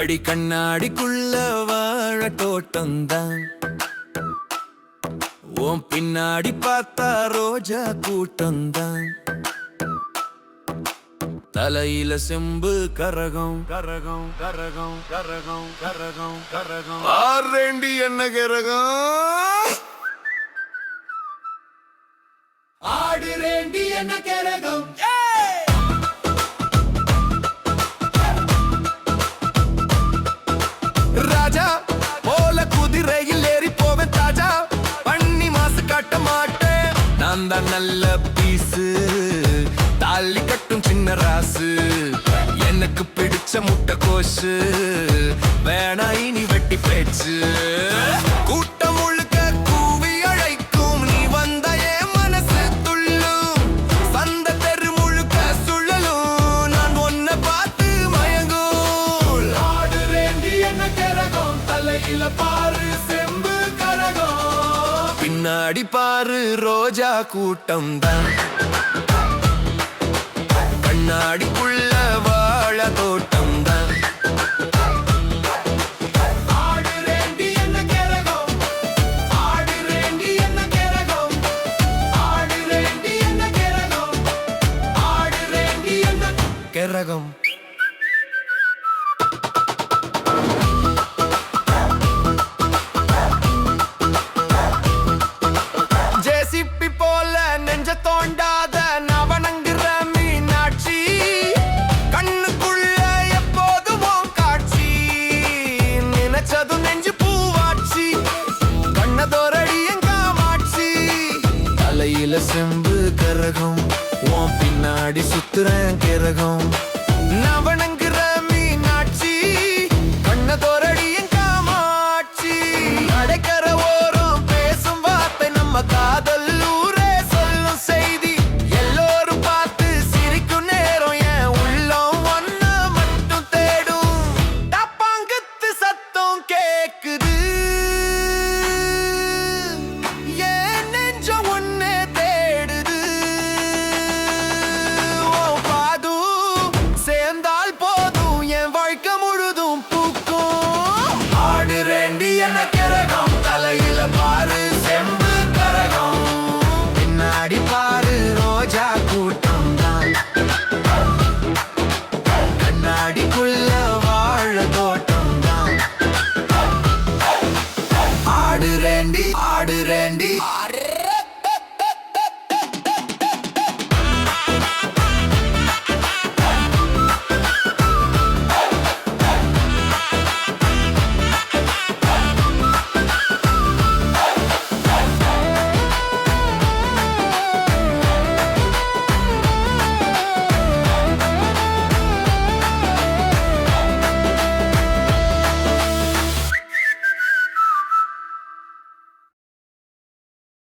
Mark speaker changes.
Speaker 1: அடி கண்ணாடிக்குள்ள வாழ தோட்டம்தான், உன் பின்னாடி பார்த்தா ரோஜா கூட்டம்தான். தலையில செம்பு கரகம் கரகம் கரகம் கரகம் கரகம் கரகம் ஆறேண்டி என்ன கரகம் ஆடுறேண்டி என்ன கரகம். ராஜா போல குதிரையில் ஏறி போவேன் தாஜா, பண்ணி மாசு காட்ட மாட்டேன். நான் தான் நல்ல பீசு, தாலி கட்டும் சின்ன ராசு, எனக்கு பிடிச்ச முட்டை கோசு, வேணா இனி வெட்டி பேச்சு. கூட்டம் முழுக்க கூவி அழைக்கும், நீ வந்த என் மனசு துள்ளும். சந்த தெரு முழுக்க சுழலும், நான் ஒன்ன பார்த்து மயங்கும். ஆடுறேண்டி என்ன கரகம், தலையில பாரு செம்பு கரகம், பின்னாடி பாரு ரோஜா கூட்டம் தான், கண்ணாடிக்குள்ள வாழ தோட்டம் தான். ஆடுறேண்டி என்ன கரகம், ஆடுறேண்டி என்ன கரகம், ஆடுறேண்டி என்ன கரகம், ஆடுறேண்டி என்ன கரகம். ஜேசிபி போல நெஞ்ச தோண்டாத நவனங்குற மீனாட்சி, கண்ணுக்குள்ள எப்போதும் காட்சி, நினைச்சதும் நெஞ்சு பூவாட்சி, கண்ணதோரடி எங்காமாட்சி. தலையில செம்பு கரகம், உன் பின்னாடி சுத்துறேன் கரகம், நவனங்குற மீனாட்சி, கண்ணதோரடி எங்காமாட்சி. அடைக்கர ஓரம் பேசும் வார்த்தை நம்ம காதல் ஊரே சொல்லும் செய்தி, எல்லோரும் பார்த்து சிரிக்கும் நேரம் என் உள்ளம் ஒன்ன மட்டும் தேடும். டப்பாங்குத்து சத்தம் கேக்குது, என் நெஞ்சம் ஒன்னே தேடுது. உன் பாதும் சேர்ந்தால் போதும், என் வாழ்க்கை முழுதும் பூக்கும். ஆடுறேண்டி என்ன கரகம், தலையில பாரு செம்பு கரகம், பின்னாடி பாரு ரோஜா கூட்டம் தான், கண்ணாடிக்குள்ள வாழ தோட்டம் தான். ஆடுறேண்டி ஆடுறேண்டி